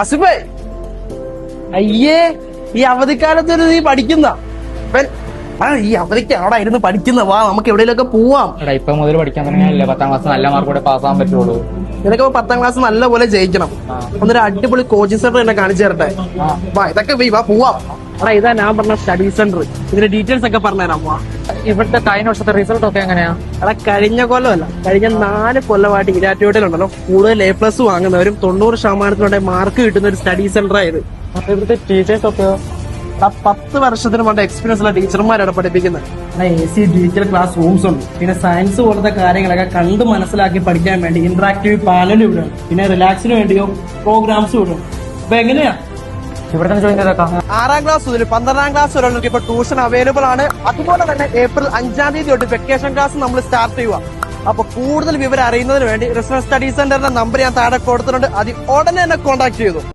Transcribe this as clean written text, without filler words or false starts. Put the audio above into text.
അസിഫേ, അയ്യേ, ഈ അവധിക്കാലത്ത് നീ പഠിക്കുന്ന ഈ അവധിക്ക് അവിടെ ഇരുന്ന് പഠിക്കുന്ന, വാ നമുക്ക് എവിടെയെങ്കിലൊക്കെ പോവാം. എടാ ഇപ്പൊ മുതൽ പഠിക്കാൻ തുടങ്ങിയല്ലേ 10ാം ക്ലാസ് നല്ല മാർക്കോടെ പാസ്സാകാൻ പറ്റുള്ളൂ. നിനക്ക് 10ാം ക്ലാസ് നല്ല പോലെ ജയിക്കണം. ഒന്നൊരു അടിപൊളി കോച്ചിങ് സെന്റർ എന്നെ കാണിച്ചു തരട്ടെ. വാ, ഇതൊക്കെ വാ പോവാം. എടാ ഇതാ ഞാൻ പറഞ്ഞ സ്റ്റഡി സെന്റർ. ഇതിന്റെ ഡീറ്റെയിൽസ് ഒക്കെ പറഞ്ഞുതരാം. വാ. ഇവിടുത്തെ കഴിഞ്ഞ വർഷത്തെ റിസൾട്ട് ഒക്കെ എങ്ങനെയാ? എടാ കഴിഞ്ഞ കൊല്ലമല്ല, കഴിഞ്ഞ 4 കൊല്ലമായിട്ട് ഇരാറ്റുപേട്ടയിലുണ്ടല്ലോ കൂടുതൽ A+ വാങ്ങുന്നവരും 90% മാർക്ക് കിട്ടുന്ന ഒരു സ്റ്റഡി സെന്റർ ആയത്. ഇവിടുത്തെ ടീച്ചേഴ്സ് ഒക്കെ 10 വർഷത്തിന് വേണ്ട എക്സ്പീരിയൻസ് ഉള്ള ടീച്ചർമാരാണ് പഠിപ്പിക്കുന്നത്. AC ഡിജിറ്റൽ ക്ലാസ് റൂംസ് ഉണ്ട്. പിന്നെ സയൻസ് പോലത്തെ കാര്യങ്ങളൊക്കെ കണ്ട് മനസ്സിലാക്കി പഠിക്കാൻ വേണ്ടി ഇന്ററാക്റ്റീവ് പാനൽ ഇവിടും. പിന്നെ റിലാക്സിന് വേണ്ടിയോ പ്രോഗ്രാംസ് വിടും. അപ്പൊ എങ്ങനെയാ ഇവിടെ തന്നെ ജോയിൻ ചെയ്തേക്കാം. 6ാം ക്ലാസ് മുതൽ 12ാം ക്ലാസ് വരെ ഇപ്പൊ ട്യൂഷൻ അവൈലബിൾ ആണ്. അതുപോലെ തന്നെ ഏപ്രിൽ 5ാം തീയതി തൊട്ട് വെക്കേഷൻ ക്ലാസ് നമ്മൾ സ്റ്റാർട്ട് ചെയ്യുക. അപ്പൊ കൂടുതൽ വിവരം അറിയുന്നതിന് വേണ്ടി റെസിഡൻസ് സ്റ്റഡി സെന്ററിന്റെ നമ്പർ ഞാൻ താഴെ കൊടുത്തിട്ടുണ്ട്. അത് ഉടനെ തന്നെ കോൺടാക്ട് ചെയ്തു.